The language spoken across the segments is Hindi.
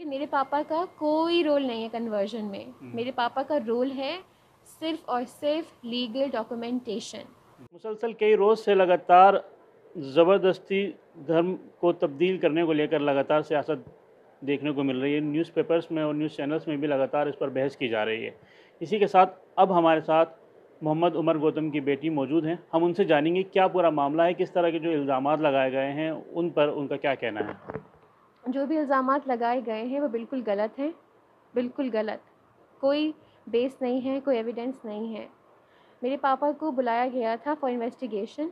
मेरे पापा का कोई रोल नहीं है कन्वर्जन में। मेरे पापा का रोल है सिर्फ और सिर्फ लीगल डॉक्यूमेंटेशन। मुसलसल कई रोज़ से लगातार ज़बरदस्ती धर्म को तब्दील करने को लेकर लगातार सियासत देखने को मिल रही है। न्यूज़पेपर्स में और न्यूज़ चैनल्स में भी लगातार इस पर बहस की जा रही है। इसी के साथ अब हमारे साथ मोहम्मद उमर गौतम की बेटी मौजूद हैं। हम उनसे जानेंगे क्या पूरा मामला है, किस तरह के जो इल्ज़ामात लगाए गए हैं उन पर उनका क्या कहना है। जो भी इल्ज़ामात लगाए गए हैं वो बिल्कुल गलत हैं, बिल्कुल गलत। कोई बेस नहीं है, कोई एविडेंस नहीं है। मेरे पापा को बुलाया गया था for investigation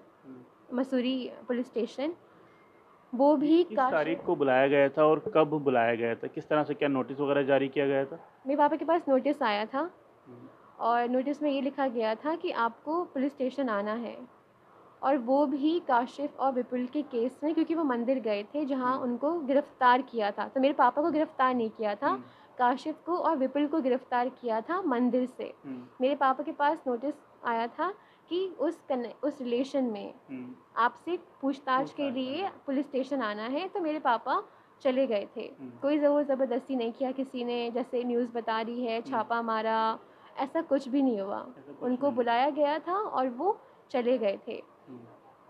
Mussoorie police station. वो भी किस तारीख काशिफ। को बुलाया गया था और कब बुलाया गया था, किस तरह से, क्या नोटिस वगैरह जारी किया गया था? मेरे पापा के पास नोटिस आया था और नोटिस में ये लिखा गया था कि आपको पुलिस स्टेशन आना है, और वो भी काशिफ और विपुल के केस में, क्योंकि वो मंदिर गए थे जहाँ उनको गिरफ्तार किया था। तो मेरे पापा को गिरफ्तार नहीं किया था, काशिफ को और विपुल को गिरफ्तार किया था मंदिर से। मेरे पापा के पास नोटिस आया था कि उस रिलेशन में आपसे पूछताछ के लिए पुलिस स्टेशन आना है। तो मेरे पापा चले गए थे। कोई ज़ोर ज़बरदस्ती नहीं किया किसी ने, जैसे न्यूज़ बता रही है छापा मारा, ऐसा कुछ भी नहीं हुआ। उनको बुलाया गया था और वो चले गए थे।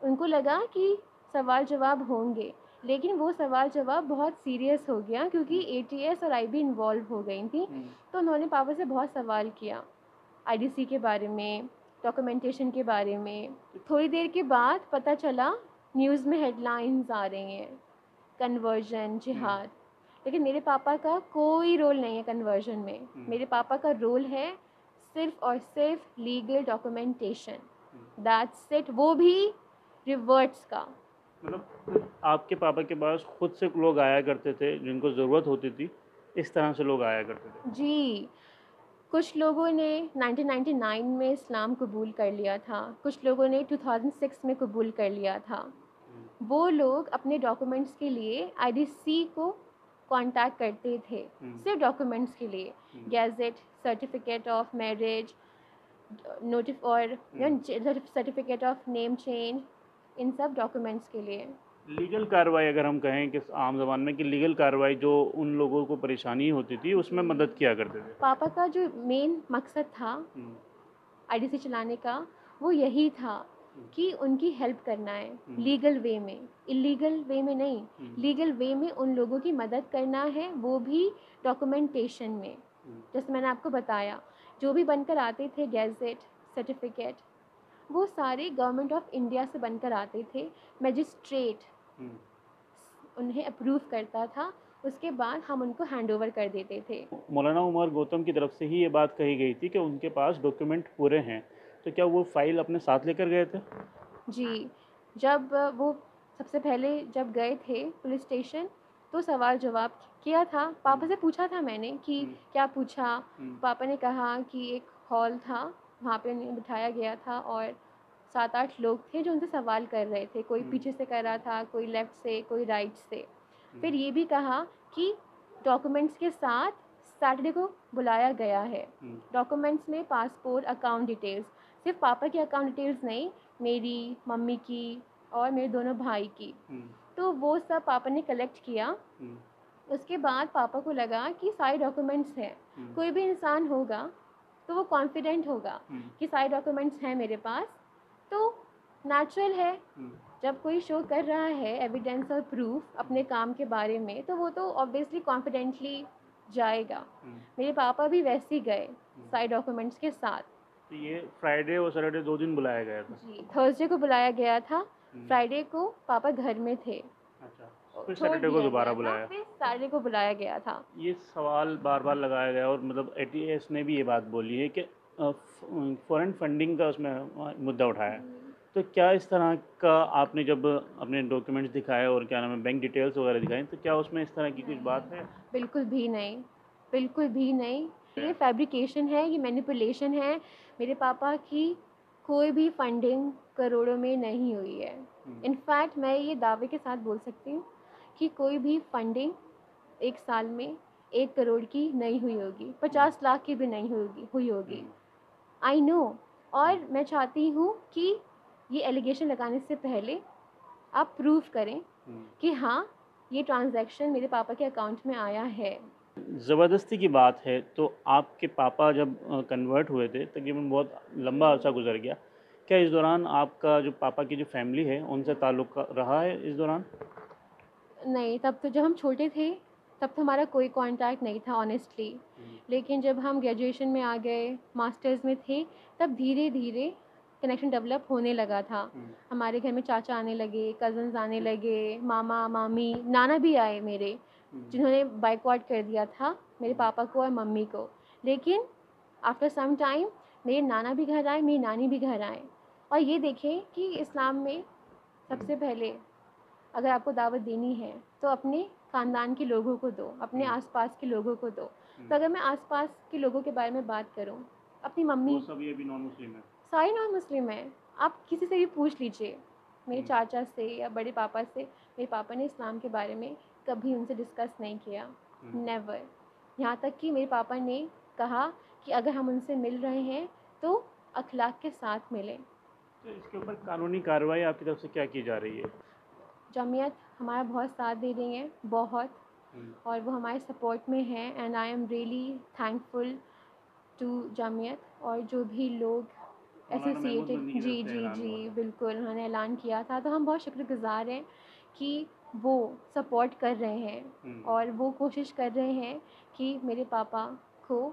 उनको लगा कि सवाल जवाब होंगे, लेकिन वो सवाल जवाब बहुत सीरियस हो गया क्योंकि एटीएस और आईबी इन्वॉल्व हो गई थी। तो उन्होंने पापा से बहुत सवाल किया आईडीसी के बारे में, डॉक्यूमेंटेशन के बारे में। थोड़ी देर के बाद पता चला, न्यूज़ में हेडलाइंस आ रही हैं कन्वर्जन, जिहाद। लेकिन मेरे पापा का कोई रोल नहीं है कन्वर्जन में। मेरे पापा का रोल है सिर्फ और सिर्फ लीगल डॉक्यूमेंटेशन, दैट्स इट। वो भी रिवर्ट्स का। मतलब आपके पापा के पास खुद से लोग आया करते थे जिनको ज़रूरत होती थी, इस तरह से लोग आया करते थे? जी, कुछ लोगों ने 1999 में इस्लाम कबूल कर लिया था, कुछ लोगों ने 2006 में कबूल कर लिया था। वो लोग अपने डॉक्यूमेंट्स के लिए आईडीसी को कांटेक्ट करते थे, सिर्फ डॉक्यूमेंट्स के लिए। गैजेट, सर्टिफिकेट ऑफ मैरिज, नोटिफ और सर्टिफिकेट ऑफ नेम चेंज, इन सब डॉक्यूमेंट्स के लिए। लीगल कार्रवाई, अगर हम कहें कि आम ज़बान में, कि लीगल कार्रवाई जो उन लोगों को परेशानी होती थी उसमें मदद किया करते थे। पापा का जो मेन मकसद था आईडीसी चलाने का, वो यही था कि उनकी हेल्प करना है लीगल वे में, इलीगल वे में नहीं। लीगल वे में उन लोगों की मदद करना है, वो भी डॉक्यूमेंटेशन में। जैसे मैंने आपको बताया, जो भी बनकर आते थे गैजेट, सर्टिफिकेट, वो सारे गवर्नमेंट ऑफ इंडिया से बनकर आते थे। मजिस्ट्रेट उन्हें अप्रूव करता था, उसके बाद हम उनको हैंड ओवर कर देते थे। मौलाना उमर गौतम की तरफ से ही ये बात कही गई थी कि उनके पास डॉक्यूमेंट पूरे हैं, तो क्या वो फाइल अपने साथ लेकर गए थे? जी, जब वो सबसे पहले जब गए थे पुलिस स्टेशन, तो सवाल जवाब किया था। पापा से पूछा था मैंने कि क्या पूछा। पापा ने कहा कि एक हॉल था, वहाँ पे उन्हें बिठाया गया था और 7-8 लोग थे जो उनसे सवाल कर रहे थे। कोई पीछे से कर रहा था, कोई लेफ़्ट से, कोई राइट से। फिर ये भी कहा कि डॉक्यूमेंट्स के साथ सैटरडे को बुलाया गया है। डॉक्यूमेंट्स में पासपोर्ट, अकाउंट डिटेल्स, सिर्फ पापा की अकाउंट डिटेल्स नहीं, मेरी, मम्मी की और मेरे दोनों भाई की। तो वो सब पापा ने कलेक्ट किया। उसके बाद पापा को लगा कि सारे डॉक्यूमेंट्स हैं। कोई भी इंसान होगा तो वो कॉन्फिडेंट होगा कि सारे डॉक्यूमेंट्स हैं मेरे पास, तो नेचुरल है जब कोई शो कर रहा है एविडेंस और प्रूफ अपने काम के बारे में, तो वो तो ऑब्वियसली कॉन्फिडेंटली जाएगा। मेरे पापा भी वैसे ही गए सारे डॉक्यूमेंट्स के साथ। तो ये फ्राइडे और सैटरडे 2 दिन बुलाया गया था? जी, थर्सडे को बुलाया गया था, फ्राइडे को पापा घर में थे, अच्छा, फिर छोड़ सैटरडे को दिया दोबारा गया था, बुलाया। फिर सैटरडे को बुलाया गया था। ये सवाल बार बार लगाया गया और मतलब एटीएस ने भी ये बात बोली है कि फॉरेन फंडिंग का उसमें मुद्दा उठाया है। तो क्या इस तरह का आपने जब अपने डॉक्यूमेंट्स दिखाए और क्या नाम है बैंक डिटेल्स वगैरह दिखाई, तो क्या उसमें इस तरह की कुछ बात है? बिल्कुल भी नहीं, बिल्कुल भी नहीं। ये फैब्रिकेशन है, ये मैनिपुलेशन है। मेरे पापा की कोई भी फंडिंग करोड़ों में नहीं हुई है। इनफैक्ट मैं ये दावे के साथ बोल सकती हूँ कि कोई भी फंडिंग एक साल में 1 करोड़ की नहीं हुई होगी, 50 लाख की भी नहीं हुई होगी। I know. और मैं चाहती हूँ कि ये एलिगेशन लगाने से पहले आप प्रूव करें कि हाँ, ये ट्रांजैक्शन मेरे पापा के अकाउंट में आया है। ज़बरदस्ती की बात है तो आपके पापा जब कन्वर्ट हुए थे तकरीबन बहुत लंबा अरसा गुजर गया, क्या इस दौरान आपका जो पापा की जो फैमिली है उनसे ताल्लुक़ रहा है इस दौरान? नहीं, तब तो जब हम छोटे थे, तब तो हमारा कोई कॉन्टैक्ट नहीं था ऑनेस्टली। लेकिन जब हम ग्रेजुएशन में आ गए, मास्टर्स में थे, तब धीरे-धीरे कनेक्शन डेवलप होने लगा था। हमारे घर में चाचा आने लगे, कज़िन्स आने लगे, मामा, मामी, नाना भी आए मेरे, जिन्होंने बायकॉट कर दिया था मेरे पापा को और मम्मी को। लेकिन आफ्टर सम टाइम मेरे नाना भी घर आए, मेरी नानी भी घर आए। और ये देखें कि इस्लाम में सबसे पहले अगर आपको दावत देनी है तो अपने ख़ानदान के लोगों को दो, अपने आसपास के लोगों को दो। तो अगर मैं आसपास के लोगों के बारे में बात करूं, अपनी मम्मी, वो सब ये भी नॉन मुस्लिम है? सारे नॉन मुस्लिम हैं। आप किसी से भी पूछ लीजिए, मेरे चाचा से या बड़े पापा से, मेरे पापा ने इस्लाम के बारे में कभी उनसे डिस्कस नहीं किया, नेवर। यहाँ तक कि मेरे पापा ने कहा कि अगर हम उनसे मिल रहे हैं तो अखलाक के साथ मिलें। तो इसके ऊपर कानूनी कार्रवाई आपकी तरफ से क्या की जा रही है? जमीयत हमारा बहुत साथ दे रही है, बहुत, और वो हमारे सपोर्ट में है। And I am really thankful to Jamiat और जो भी लोग मौलाना महमूद एसोसिएटेड। बंदी की जी तरफ से जी ऐलान हुआ जी था। बिल्कुल, उन्होंने ऐलान किया था, तो हम बहुत शुक्रगुजार हैं कि वो सपोर्ट कर रहे हैं और वो कोशिश कर रहे हैं कि मेरे पापा को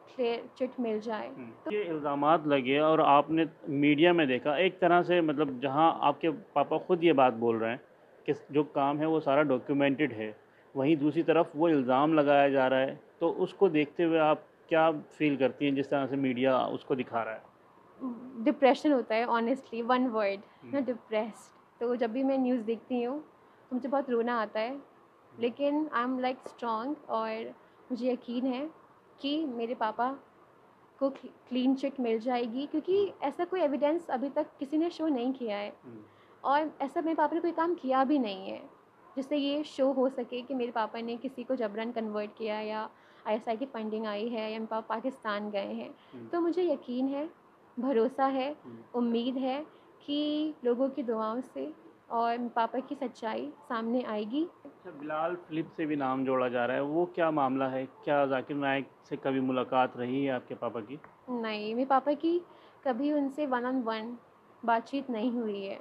क्लियर चिट मिल जाए। तो ये इल्ज़ामात लगे और आपने मीडिया में देखा एक तरह से, मतलब जहां आपके पापा खुद ये बात बोल रहे हैं कि जो काम है वो सारा डॉक्यूमेंटेड है, वहीं दूसरी तरफ वो इल्ज़ाम लगाया जा रहा है, तो उसको देखते हुए आप क्या फ़ील करती हैं जिस तरह से मीडिया उसको दिखा रहा है? डिप्रेशन होता है ऑनेस्टली, वन वर्ड ना, डिप्रेस्ड। तो जब भी मैं न्यूज़ देखती हूँ तो मुझे बहुत रोना आता है, लेकिन आई एम लाइक स्ट्रॉन्ग और मुझे यकीन है कि मेरे पापा को क्लीन चिट मिल जाएगी, क्योंकि ऐसा कोई एविडेंस अभी तक किसी ने शो नहीं किया है और ऐसा मेरे पापा ने कोई काम किया भी नहीं है जिससे ये शो हो सके कि मेरे पापा ने किसी को जबरन कन्वर्ट किया या आईएसआई की फंडिंग आई है या मेरे पापा पाकिस्तान गए हैं। तो मुझे यकीन है, भरोसा है, उम्मीद है कि लोगों की दुआओं से और मेरे पापा की सच्चाई सामने आएगी। अच्छा, बिलाल फ़िलिप से भी नाम जोड़ा जा रहा है, वो क्या मामला है? क्या ज़ाकिर नाइक से कभी मुलाकात रही है आपके पापा की? नहीं, मेरे पापा की कभी उनसे वन ऑन वन बातचीत नहीं हुई है।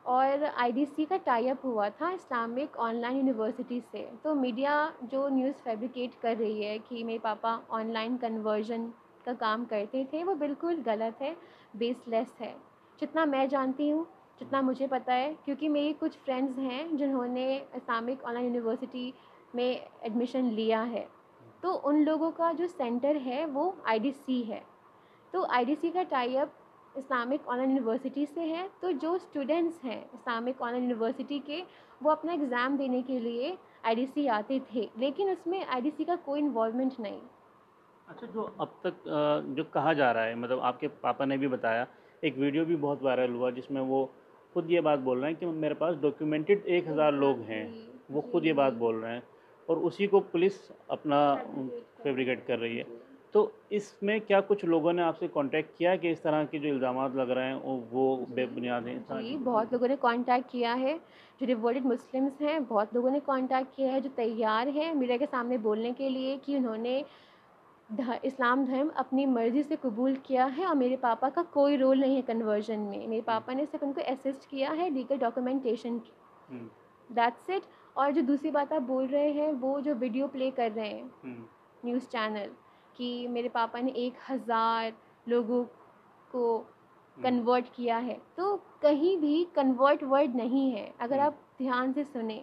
और आईडीसी का टाई अप हुआ था इस्लामिक ऑनलाइन यूनिवर्सिटी से। तो मीडिया जो न्यूज़ फैब्रिकेट कर रही है कि मेरे पापा ऑनलाइन कन्वर्जन का काम करते थे, वो बिल्कुल गलत है, बेसलेस है। जितना मैं जानती हूँ, जितना मुझे पता है, क्योंकि मेरी कुछ फ्रेंड्स हैं जिन्होंने इस्लामिक ऑनलाइन यूनिवर्सिटी में एडमिशन लिया है, तो उन लोगों का जो सेंटर है वो आईडीसी है। तो आईडीसी का tie up Islamic online university से है। तो जो स्टूडेंट्स हैं इस्लामिक ऑनलाइन यूनिवर्सिटी के, वो अपना एग्ज़ाम देने के लिए आईडीसी आते थे, लेकिन उसमें आईडीसी का कोई इन्वॉल्वमेंट नहीं। अच्छा, जो अब तक जो कहा जा रहा है, मतलब आपके पापा ने भी बताया, एक वीडियो भी बहुत वायरल हुआ जिसमें वो खुद ये बात बोल रहे हैं कि मेरे पास डॉक्यूमेंटेड 1000 लोग हैं, वो खुद ये बात बोल रहे हैं और उसी को पुलिस अपना फैब्रिकेट कर रही है। तो इसमें क्या कुछ लोगों ने आपसे कांटेक्ट किया कि इस तरह के जो इल्ज़ामात लग रहे हैं वो बेबुनियाद हैं? इस तरह जी, की बहुत लोगों ने कांटेक्ट किया है, जो डिवोटेड मुस्लिम्स हैं, बहुत लोगों ने कांटेक्ट किया है, जो तैयार हैं मीडिया के सामने बोलने के लिए कि उन्होंने इस्लाम धर्म अपनी मर्ज़ी से कबूल किया है और मेरे पापा का कोई रोल नहीं है कन्वर्जन में। मेरे पापा ने सिर्फ उनको असिस्ट किया है लीगल डॉक्यूमेंटेशन, दैट्स इट। और जो दूसरी बात आप बोल रहे हैं, वो जो वीडियो प्ले कर रहे हैं न्यूज़ चैनल कि मेरे पापा ने 1000 लोगों को कन्वर्ट किया है, तो कहीं भी कन्वर्ट वर्ड नहीं है। अगर आप ध्यान से सुने,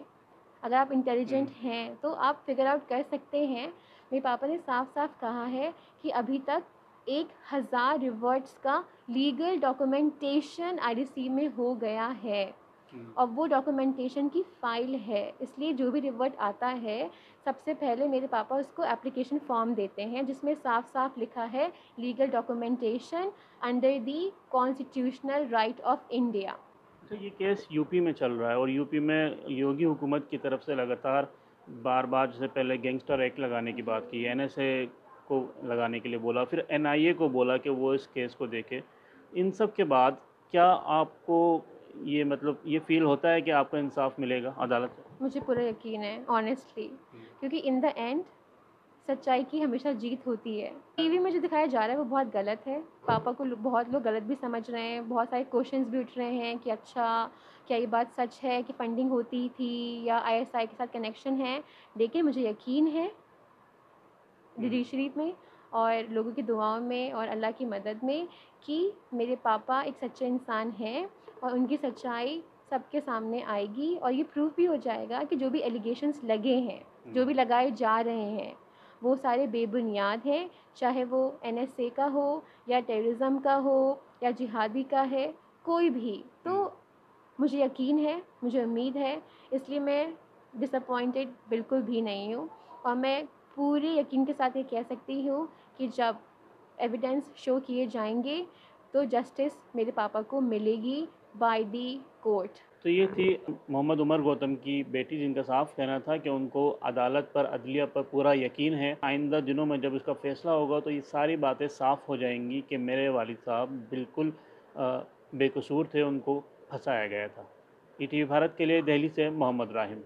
अगर आप इंटेलिजेंट हैं तो आप फिगर आउट कर सकते हैं। मेरे पापा ने साफ साफ कहा है कि अभी तक 1000 रिवर्ट्स का लीगल डॉक्यूमेंटेशन आईडीसी में हो गया है और वो डॉक्यूमेंटेशन की फ़ाइल है। इसलिए जो भी रिवर्ट आता है, सबसे पहले मेरे पापा उसको एप्लीकेशन फॉर्म देते हैं जिसमें साफ साफ लिखा है legal documentation under the constitutional right of India. अच्छा, ये केस यूपी में चल रहा है और यूपी में योगी हुकूमत की तरफ से लगातार बार बार, जैसे पहले गैंगस्टर एक्ट लगाने की बात की, एनएसए को लगाने के लिए बोला, फिर एनआईए को बोला कि वो इस केस को देखे। इन सब के बाद क्या आपको ये, मतलब ये फील होता है कि आपको इंसाफ मिलेगा अदालत से? मुझे पूरा यकीन है ऑनेस्टली, क्योंकि इन द एंड सच्चाई की हमेशा जीत होती है। टीवी में जो दिखाया जा रहा है वो बहुत गलत है। पापा को बहुत लोग गलत भी समझ रहे हैं, बहुत सारे क्वेश्चंस भी उठ रहे हैं कि अच्छा क्या ये बात सच है कि फंडिंग होती थी या आईएसआई के साथ कनेक्शन है। लेकिन मुझे यकीन है जुडिशरी में और लोगों की दुआओं में और अल्लाह की मदद में कि मेरे पापा एक सच्चे इंसान हैं और उनकी सच्चाई सबके सामने आएगी और ये प्रूफ भी हो जाएगा कि जो भी एलिगेशंस लगे हैं, जो भी लगाए जा रहे हैं, वो सारे बेबुनियाद हैं। चाहे वो एनएसए का हो या टेररिज्म का हो या जिहादी का है, कोई भी। तो मुझे यकीन है, मुझे उम्मीद है, इसलिए मैं डिसअपॉइंटेड बिल्कुल भी नहीं हूँ। और मैं पूरे यकीन के साथ ये कह सकती हूँ कि जब एविडेंस शो किए जाएंगे तो जस्टिस मेरे पापा को मिलेगी बाय दी कोर्ट। तो ये थी मोहम्मद उमर गौतम की बेटी, जिनका साफ कहना था कि उनको अदालत पर, अदलिया पर पूरा यकीन है। आइंदा दिनों में जब इसका फैसला होगा तो ये सारी बातें साफ़ हो जाएंगी कि मेरे वालिद साहब बिल्कुल बेकसूर थे, उनको फंसाया गया था। ईटीवी भारत के लिए दिल्ली से मोहम्मद राहिम।